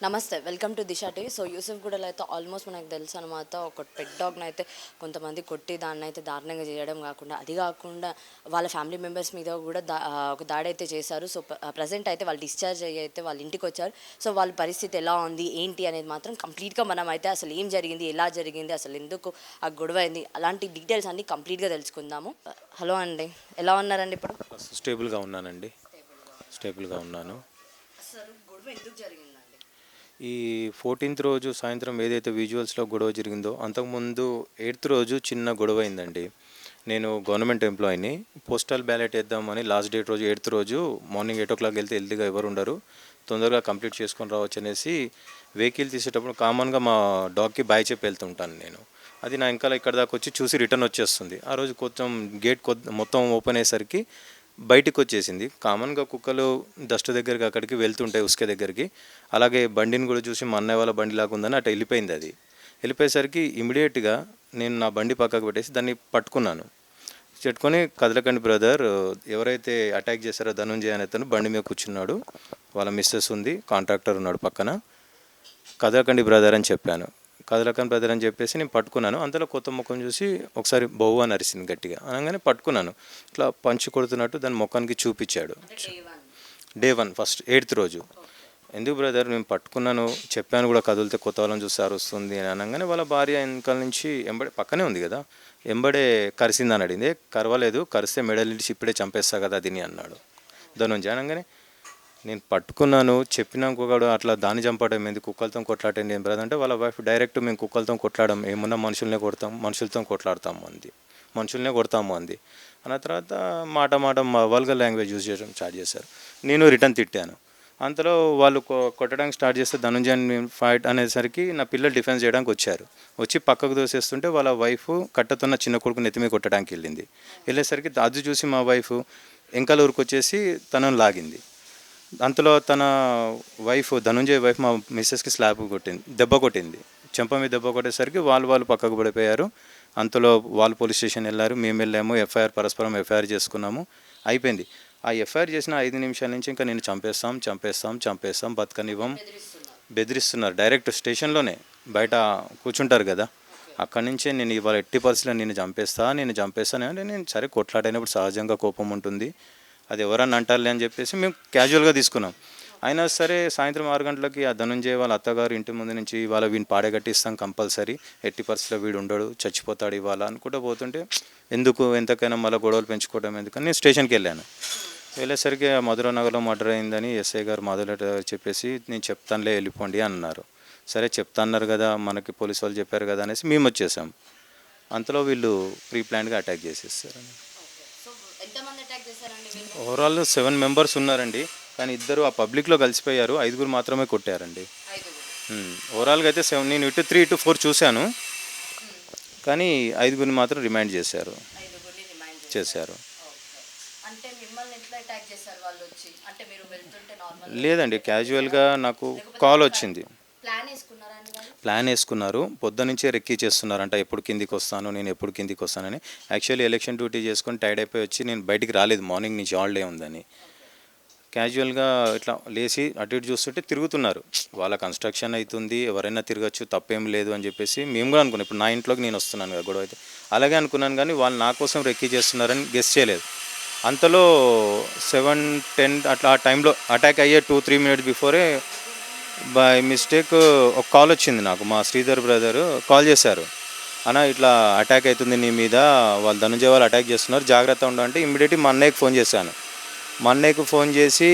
నమస్తే, welcome to Disha TV. So యూసుఫ్గూడలో అయితే ఆల్మోస్ట్ మనకు తెలుసు అనమాట, ఒక పెట్ డాగ్ని అయితే కొంతమంది కొట్టి దాన్ని అయితే దారుణంగా చేయడం కాకుండా, అది కాకుండా వాళ్ళ ఫ్యామిలీ మెంబర్స్ మీద కూడా ఒక దాడి అయితే చేశారు. సో ప్రజెంట్ అయితే వాళ్ళు డిశ్చార్జ్ అయ్యి అయితే వాళ్ళ ఇంటికి వచ్చారు. సో వాళ్ళ పరిస్థితి ఎలా ఉంది ఏంటి అనేది మాత్రం కంప్లీట్గా మనం అయితే అసలు ఏం జరిగింది, ఎలా జరిగింది, అసలు ఎందుకు ఆ గొడవ అయింది, అలాంటి డీటెయిల్స్ అన్నీ కంప్లీట్గా తెలుసుకుందాము. హలో అండి, ఎలా ఉన్నారండి ఇప్పుడు? స్టేబుల్గా ఉన్నానండి. స్టేబుల్గా ఉన్నాను. అసలు గొడవ ఎందుకు జరిగిందండి? ఈ 14th రోజు సాయంత్రం ఏదైతే విజువల్స్లో గొడవ జరిగిందో, అంతకుముందు 8th రోజు చిన్న గొడవ అయిందండి. నేను గవర్నమెంట్ ఎంప్లాయీని. పోస్టల్ బ్యాలెట్ వేద్దామని లాస్ట్ డేట్ రోజు 8th రోజు మార్నింగ్ 8 o'clock వెళ్తే హెల్తీగా ఎవరు ఉండరు, తొందరగా కంప్లీట్ చేసుకొని రావచ్చు అనేసి వెహికల్ తీసేటప్పుడు కామన్గా మా డాగ్కి బాయ్ చెప్పి వెళ్తుంటాను నేను. అది నా ఇంకా ఇక్కడ దాకా వచ్చి చూసి రిటర్న్ వచ్చేస్తుంది. ఆ రోజు కొంచెం గేట్ మొత్తం ఓపెన్ అయ్యేసరికి బయటికి వచ్చేసింది. కామన్గా కుక్కలు డస్ట్ దగ్గరికి అక్కడికి వెళ్తుంటాయి, ఉసుక దగ్గరికి. అలాగే బండిని కూడా చూసి మా అన్నయ్య వాళ్ళ బండి లాగా ఉందని అటు వెళ్ళిపోయింది. అది వెళ్ళిపోయేసరికి ఇమీడియట్గా నేను నా బండి పక్కకు పెట్టేసి దాన్ని పట్టుకున్నాను. చెట్టుకొని, కదలకండి బ్రదర్, ఎవరైతే అటాక్ చేశారో ధనుంజయ అనే అతను బండి మీద కూర్చున్నాడు, వాళ్ళ మిస్సెస్ ఉంది, కాంట్రాక్టర్ ఉన్నాడు పక్కన, కదలకండి బ్రదర్ అని చెప్పాను. కదలకండి బ్రదర్ అని చెప్పేసి నేను పట్టుకున్నాను. అంతలో కొత్త ముఖం చూసి ఒకసారి బహు అని అరిసింది గట్టిగా. అనగానే పట్టుకున్నాను. ఇట్లా పంచి కొడుతున్నట్టు దాని ముఖానికి చూపించాడు. డే 1 ఫస్ట్ 8th రోజు. ఎందుకు బ్రదర్, నేను పట్టుకున్నాను, చెప్పాను కూడా కదిలితే కొత్త వాళ్ళని చూసి అరుస్తుంది అని అనగానే వాళ్ళ భార్య వెనకాల నుంచి పక్కనే ఉంది కదా, ఎంబడే కరిసిందని అడిగింది. కరవలేదు, కరిస్తే మెడల్ నుంచి ఇప్పుడే చంపేస్తా కదా దీన్ని అన్నాడు ధనుంజయ. అనగానే నేను పట్టుకున్నాను, చెప్పినాక కూడా అట్లా దాన్ని చంపడం ఏంది, కుక్కలతో కొట్లాటండి ఏం బ్రదర్ అంటే, వాళ్ళ వైఫ్ డైరెక్ట్ మేము కుక్కలతో కొట్లాడడం, ఏమన్నా మనుషులనే కొడతాం, మనుషులతో కొట్లాడతాము అంది, మనుషులనే కొడతాము అంది. అన్న తర్వాత మాట వల్గర్ లాంగ్వేజ్ యూజ్ చేయడం స్టార్ట్ చేశారు. నేను రిటర్న్ తిట్టాను. అంతలో వాళ్ళు కొట్టడానికి స్టార్ట్ చేస్తే ధనుంజయని ఫైట్ అనేసరికి నా పిల్లలు డిఫెన్స్ చేయడానికి వచ్చారు. వచ్చి పక్కకు దోసేస్తుంటే వాళ్ళ వైఫ్ కట్టతున్న చిన్న కొడుకు నెత్తిమీ కొట్టడానికి వెళ్ళేసరికి అది చూసి మా వైఫ్ వెంకల ఊరికి వచ్చేసి తనను లాగింది. అంతలో తన వైఫ్, ధనుంజయ్ వైఫ్, మా మిస్సెస్కి దెబ్బ కొట్టింది. చెంప మీద దెబ్బ కొట్టేసరికి వాళ్ళు పక్కకు పడిపోయారు. అంతలో వాళ్ళు పోలీస్ స్టేషన్ వెళ్ళారు, మేము వెళ్ళాము, పరస్పరం ఎఫ్ఐఆర్ చేసుకున్నాము, అయిపోయింది. ఆ ఎఫ్ఐఆర్ చేసిన 5 నిమిషాల నుంచి ఇంకా నేను చంపేస్తాం బతకనివ్వం బెదిరిస్తున్నారు. డైరెక్ట్ స్టేషన్లోనే బయట కూర్చుంటారు కదా, అక్కడి నుంచే నేను ఇవాళ ఎట్టి పరిస్థితుల్లో నేను చంపేస్తాను అంటే, నేను సరే కొట్లాడైనప్పుడు సహజంగా కోపం ఉంటుంది, అది ఎవరన్నా అంటారులే అని చెప్పేసి మేము క్యాజువల్గా తీసుకున్నాం. అయినా సరే సాయంత్రం 6 గంటలకి ఆ ధనుంజయ వాళ్ళ అత్తగారు ఇంటి ముందు నుంచి ఇవాళ వీడిని పాడగట్టిస్తాం కంపల్సరీ, ఎట్టి పరిస్థితిలో వీడు ఉండడు, చచ్చిపోతాడు ఇవాళ అనుకుంటూ పోతుంటే, ఎందుకు ఎంతకైనా మళ్ళీ గొడవలు పెంచుకోవడం ఎందుకని నేను స్టేషన్కి వెళ్ళాను. వెళ్ళేసరికి మధురా నగర్లో మర్డర్ అయిందని ఎస్ఐ గారు మాధుర చెప్పేసి, నేను చెప్తానులే వెళ్ళిపోండి అన్నారు. సరే చెప్తాన్నారు కదా, మనకి పోలీసు వాళ్ళు చెప్పారు కదా అనేసి మేము వచ్చేసాం. అంతలో వీళ్ళు ప్రీ ప్లాన్డ్గా అటాక్ చేసేస్తారు. ఓవరాల్ 7 members ఉన్నారండి, కానీ ఇద్దరు ఆ పబ్లిక్లో కలిసిపోయారు, 5 మాత్రమే కొట్టారండి. ఓవరాల్గా అయితే 7, నేను ఇటు 3 ఇటు 4 చూశాను, కానీ 5 మాత్రం రిమైండ్ చేశారు. లేదండి, క్యాజువల్గా నాకు కాల్ వచ్చింది. ప్లాన్ వేసుకున్నారు, పొద్దునుంచే రెక్కీ చేస్తున్నారంట, ఎప్పుడు కిందికి వస్తానని. యాక్చువల్లీ ఎలక్షన్ డ్యూటీ చేసుకొని టైర్డ్ అయిపోయి వచ్చి నేను బయటికి రాలేదు, మార్నింగ్ నుంచి హాలిడే ఉందని. క్యాజువల్గా ఇట్లా లేచి అటు ఇటు చూస్తుంటే తిరుగుతున్నారు. వాళ్ళ కన్స్ట్రక్షన్ అవుతుంది, ఎవరైనా తిరగచ్చు, తప్పేం లేదు అని చెప్పేసి మేము కూడా అనుకున్నాం. ఇప్పుడు నా ఇంట్లోకి నేను వస్తున్నాను కదా, గొడవ అయితే అలాగే అనుకున్నాను, కానీ వాళ్ళు నా కోసం రెక్కీ చేస్తున్నారని గెస్ చేయలేదు. అంతలో 7-10 అట్లా ఆ టైంలో అటాక్ అయ్యే 2-3 minutes బిఫోరే బై మిస్టేక్ ఒక కాల్ వచ్చింది నాకు. మా శ్రీధర్ బ్రదరు కాల్ చేశారు, అన్న ఇట్లా అటాక్ అవుతుంది నీ మీద, వాళ్ళు ధనుంజయ వాళ్ళు అటాక్ చేస్తున్నారు, జాగ్రత్త ఉండంటే ఇమ్మీడియట్లీ మా అన్నయ్యకి ఫోన్ చేశాను. మా అన్నయ్యకు ఫోన్ చేసి,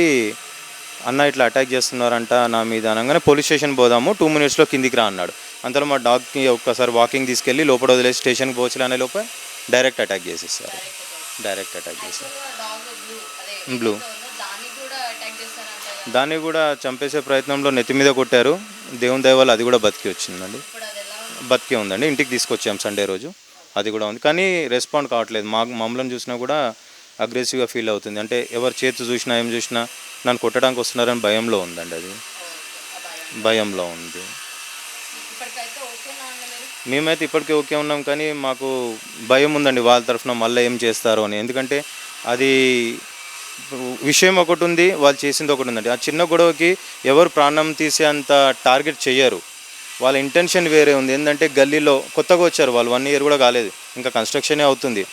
అన్న ఇట్లా అటాక్ చేస్తున్నారంట నా మీద అనగానే, పోలీస్ స్టేషన్ పోదాము, 2 minutesలో కిందికి రా అన్నాడు. అంతలో మా డాగ్కి ఒక్కసారి వాకింగ్ తీసుకెళ్ళి లోపల వదిలేసి స్టేషన్కి పోవచ్చులే అనే లోపల డైరెక్ట్ అటాక్ చేసేస్తారు. బ్లూ దాన్ని కూడా చంపేసే ప్రయత్నంలో నెత్తి మీద కొట్టారు. దేవుని దయ వల్ల అది కూడా బతికే ఉందండి. ఇంటికి తీసుకొచ్చాం సండే రోజు, అది కూడా ఉంది, కానీ రెస్పాండ్ కావట్లేదు. మమ్మల్ని చూసినా కూడా అగ్రెసివ్గా ఫీల్ అవుతుంది. అంటే ఎవరు చేతి చూసినా ఏం చూసినా నన్ను కొట్టడానికి వస్తున్నారని భయంలో ఉందండి, అది భయంలో ఉంది. మేమైతే ఇప్పటికే ఓకే ఉన్నాం, కానీ మాకు భయం ఉందండి వాళ్ళ తరఫున మళ్ళీ ఏం చేస్తారో అని. ఎందుకంటే అది విషయం ఒకటి ఉంది, వాళ్ళు చేసింది ఒకటి ఉందండి. ఆ చిన్న గొడవకి ఎవరు ప్రాణం తీసే అంత టార్గెట్ చెయ్యరు. వాళ్ళ ఇంటెన్షన్ వేరే ఉంది. ఏంటంటే గల్లీలో కొత్తగా వచ్చారు వాళ్ళు, 1 ఇయర్ కూడా కాలేదు, ఇంకా కన్స్ట్రక్షనే అవుతుంది.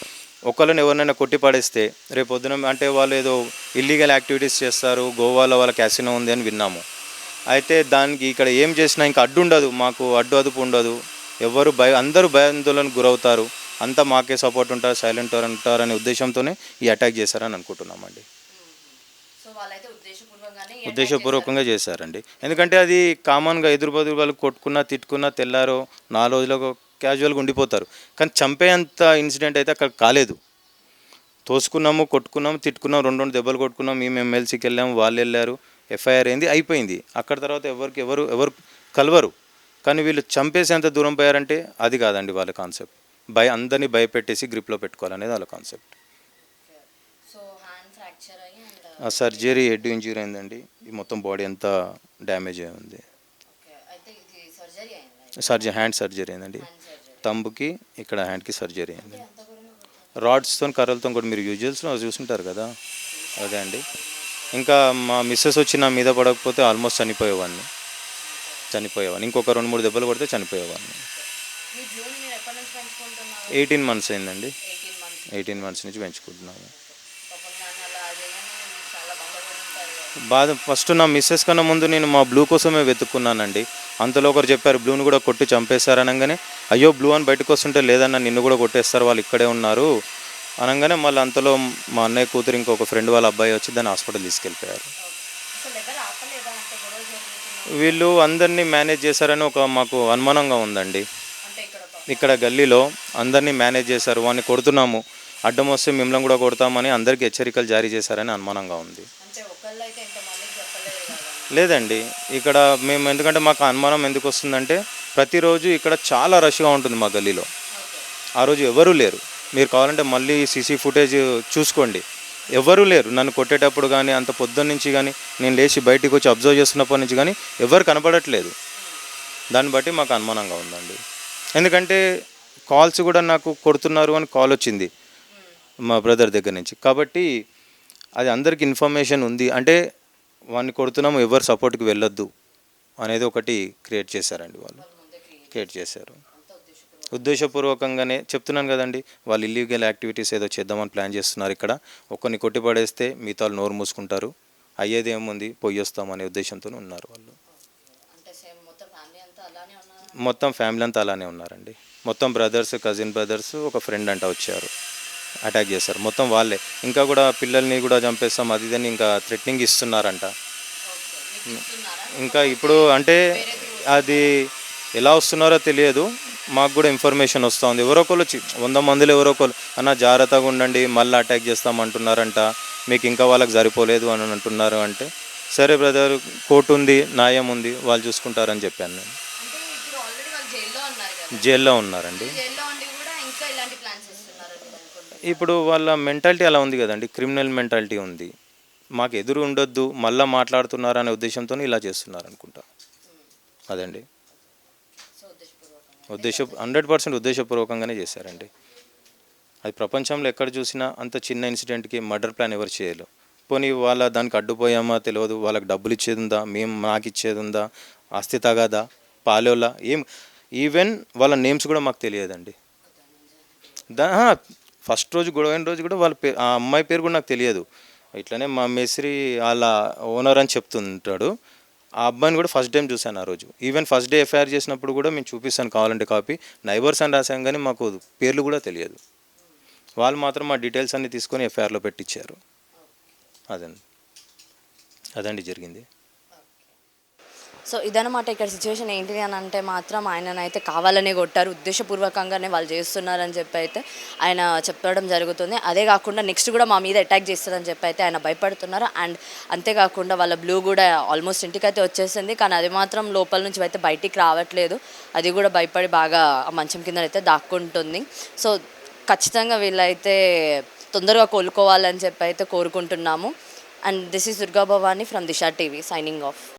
ఒకళ్ళని ఎవరినైనా కొట్టి పడేస్తే రేపు పొద్దున అంటే వాళ్ళు ఏదో ఇల్లీగల్ యాక్టివిటీస్ చేస్తారు, గోవాలో వాళ్ళ క్యాసినో ఉంది అని విన్నాము. అయితే దానికి ఇక్కడ ఏం చేసినా ఇంకా అడ్డు ఉండదు, మాకు అడ్డు అదుపు ఉండదు. ఎవరు అందరూ భయాందోళనకు గురవుతారు, అంతా మాకే సపోర్ట్ ఉంటారు, సైలెంట్ ఉంటారు అనే ఉద్దేశంతోనే ఈ అటాక్ చేశారని అనుకుంటున్నామండి. సో వాళ్ళైతే ఉద్దేశపూర్వకంగానే ఉద్దేశపూర్వకంగా చేశారండి. ఎందుకంటే అది కామన్గా ఎదురు బదురు వాళ్ళు కొట్టుకున్నా తిట్టుకున్నా తెల్లారో 4 రోజులకు క్యాజువల్గా ఉండిపోతారు. కానీ చంపేంత ఇన్సిడెంట్ అయితే అక్కడ కాలేదు. తోసుకున్నాము, కొట్టుకున్నాము, తిట్టుకున్నాము, 2 దెబ్బలు కొట్టుకున్నాము, మేము ఎమ్మెల్సీకి వెళ్ళాము, వాళ్ళు వెళ్ళారు, ఎఫ్ఐఆర్ అయింది, అయిపోయింది. అక్కడ తర్వాత ఎవరు కలవరు. కానీ వీళ్ళు చంపేసేంత దూరం పోయారంటే అది కాదండి వాళ్ళ కాన్సెప్ట్. అందరినీ భయపెట్టేసి గ్రిప్లో పెట్టుకోవాలనేది వాళ్ళ కాన్సెప్ట్. సో హ్యాండ్ ఫ్రాక్చర్ అయ్యి ఆ సర్జరీ హెడ్ ఇంజ్యూరీ అయిందండి. ఈ మొత్తం బాడీ అంతా డ్యామేజ్ అయి ఉంది. అయితే ఇది సర్జరీ అయింది, హ్యాండ్ సర్జరీ అయిందండి. తంబుకి ఇక్కడ హ్యాండ్కి సర్జరీ అయింది. రాడ్స్తో కర్రలతో కూడా మీరు యూజువల్స్లో చూసుంటారు కదా, అదే అండి. ఇంకా మా మిస్సెస్ వచ్చి నా మీద పడకపోతే ఆల్మోస్ట్ చనిపోయేవాడిని. ఇంకొక 2-3 దెబ్బలు కొడితే చనిపోయేవాడిని. 18 మంత్స్ అయిందండి. 18 మంత్స్ నుంచి పెంచుకుంటున్నాము. బాధ ఫస్ట్ నా మిస్సెస్ కన్నా ముందు నేను మా బ్లూ కోసమే వెతుక్కున్నానండి. అంతలో ఒకరు చెప్పారు బ్లూని కూడా కొట్టి చంపేశారు అనగానే, అయ్యో బ్లూ అని బయటకు వస్తుంటే లేదన్నా నిన్ను కూడా కొట్టేస్తారు, వాళ్ళు ఇక్కడే ఉన్నారు అనగానే మళ్ళీ అంతలో మా అన్నయ్య కూతురు ఇంకొక ఫ్రెండ్ వాళ్ళ అబ్బాయి వచ్చి దాన్ని హాస్పిటల్ తీసుకెళ్ళిపోయారు. వీళ్ళు అందరినీ మేనేజ్ చేశారని మాకు అనుమానంగా ఉందండి. ఇక్కడ గల్లీలో అందరినీ మేనేజ్ చేశారు, వాడిని కొడుతున్నాము, అడ్డం వస్తే మిమ్మల్ని కూడా కొడతామని అందరికీ హెచ్చరికలు జారీ చేశారని అనుమానంగా ఉంది. లేదండి, ఇక్కడ మేము ఎందుకంటే మాకు అనుమానం ఎందుకు వస్తుందంటే ప్రతిరోజు ఇక్కడ చాలా రష్గా ఉంటుంది మా గల్లీలో. ఆ రోజు ఎవరూ లేరు, మీరు కావాలంటే మళ్ళీ సీసీ ఫుటేజ్ చూసుకోండి, ఎవరూ లేరు. నన్ను కొట్టేటప్పుడు కానీ అంత పొద్దున్న నుంచి కానీ నేను లేచి బయటికి వచ్చి అబ్జర్వ్ చేస్తున్నప్పటి నుంచి కానీ ఎవరు కనపడట్లేదు. దాన్ని బట్టి మాకు అనుమానంగా ఉందండి. ఎందుకంటే కాల్స్ కూడా నాకు కొడుతున్నారు అని కాల్ వచ్చింది మా బ్రదర్ దగ్గర నుంచి, కాబట్టి అది అందరికి ఇన్ఫర్మేషన్ ఉంది. అంటే వాడిని కొడుతున్నాము, ఎవరు సపోర్ట్కి వెళ్ళొద్దు అనేది ఒకటి క్రియేట్ చేశారండి, వాళ్ళు క్రియేట్ చేశారు. ఉద్దేశపూర్వకంగానే చెప్తున్నాను కదండి, వాళ్ళు ఇల్లీగల్ యాక్టివిటీస్ ఏదో చేద్దామని ప్లాన్ చేస్తున్నారు. ఇక్కడ ఒక్కరిని కొట్టిపడేస్తే మిగతా వాళ్ళు నోరు మూసుకుంటారు, అయ్యేది ఏముంది పోయి వస్తామనే ఉద్దేశంతో ఉన్నారు వాళ్ళు. మొత్తం ఫ్యామిలీ అంతా అలానే ఉన్నారండి. మొత్తం బ్రదర్స్, కజిన్ బ్రదర్స్, ఒక ఫ్రెండ్ అంట వచ్చారు, అటాక్ చేశారు. మొత్తం వాళ్ళే. ఇంకా కూడా పిల్లల్ని కూడా చంపేస్తాం అది ఇదని ఇంకా థ్రెటనింగ్ ఇస్తున్నారంట. ఇంకా ఇప్పుడు అంటే అది ఎలా వస్తున్నారో తెలియదు, మాకు కూడా ఇన్ఫర్మేషన్ వస్తుంది. ఎవరో ఒకళ్ళు 100 మందిలో ఎవరో ఒకళ్ళు అన్న జాగ్రత్తగా ఉండండి మళ్ళీ అటాక్ చేస్తామంటున్నారంట, మీకు ఇంకా వాళ్ళకి సరిపోలేదు అని అంటున్నారు. అంటే సరే బ్రదర్, కోర్టు ఉంది, న్యాయం ఉంది, వాళ్ళు చూసుకుంటారని చెప్పాను నేను. జైల్లో ఉన్నారండి. ఇప్పుడు వాళ్ళ మెంటాలిటీ అలా ఉంది కదండి, క్రిమినల్ మెంటాలిటీ ఉంది. మాకు ఎదురు ఉండొద్దు, మళ్ళీ మాట్లాడుతున్నారు అనే ఉద్దేశంతో ఇలా చేస్తున్నారు అనుకుంటా. అదండి 100% ఉద్దేశపూర్వకంగానే చేశారండి. అది ప్రపంచంలో ఎక్కడ చూసినా అంత చిన్న ఇన్సిడెంట్కి మర్డర్ ప్లాన్ ఎవరు చేయలేరు. పోనీ వాళ్ళ దానికి అడ్డుపోయామా తెలియదు, వాళ్ళకి డబ్బులు ఇచ్చేది ఉందా, మాకు ఇచ్చేది ఉందా, ఆస్తి తగాదా, పాలోలా ఏం, ఈవెన్ వాళ్ళ నేమ్స్ కూడా మాకు తెలియదండి. ఫస్ట్ రోజు గొడవైన రోజు కూడా వాళ్ళ పేరు, ఆ అమ్మాయి పేరు కూడా నాకు తెలియదు. ఇట్లనే మా మేస్త్రి వాళ్ళ ఓనర్ అని చెప్తుంటాడు. ఆ అబ్బాయిని కూడా ఫస్ట్ టైం చూశాను ఆ రోజు. ఈవెన్ ఫస్ట్ డే ఎఫ్ఐఆర్ చేసినప్పుడు కూడా మేము చూపిస్తాను కావాలంటే కాపీ, నైబర్స్ అని రాసాం కానీ మాకు పేర్లు కూడా తెలియదు. వాళ్ళు మాత్రం మా డీటెయిల్స్ అన్నీ తీసుకొని ఎఫ్ఐఆర్లో పెట్టించారు. అదండి జరిగింది. సో ఇదనమాట ఇక్కడ సిచ్యువేషన్. ఏంటి అని అంటే మాత్రం ఆయననైతే కావాలనే కొట్టారు, ఉద్దేశపూర్వకంగానే వాళ్ళు చేస్తున్నారని చెప్పి అయితే ఆయన చెప్పడం జరుగుతుంది. అదే కాకుండా నెక్స్ట్ కూడా మా మీద అటాక్ చేస్తారని చెప్పి అయితే ఆయన భయపడుతున్నారు. అండ్ అంతేకాకుండా వాళ్ళ బ్లూ కూడా ఆల్మోస్ట్ ఇంటికైతే వచ్చేసింది, కానీ అది మాత్రం లోపల నుంచి అయితే బయటికి రావట్లేదు. అది కూడా భయపడి బాగా మంచం కింద అయితే దాక్కుంటుంది. సో ఖచ్చితంగా వీళ్ళైతే తొందరగా కోలుకోవాలని చెప్పి అయితే కోరుకుంటున్నాము. And this is Durga Bhavani from Disha TV signing off.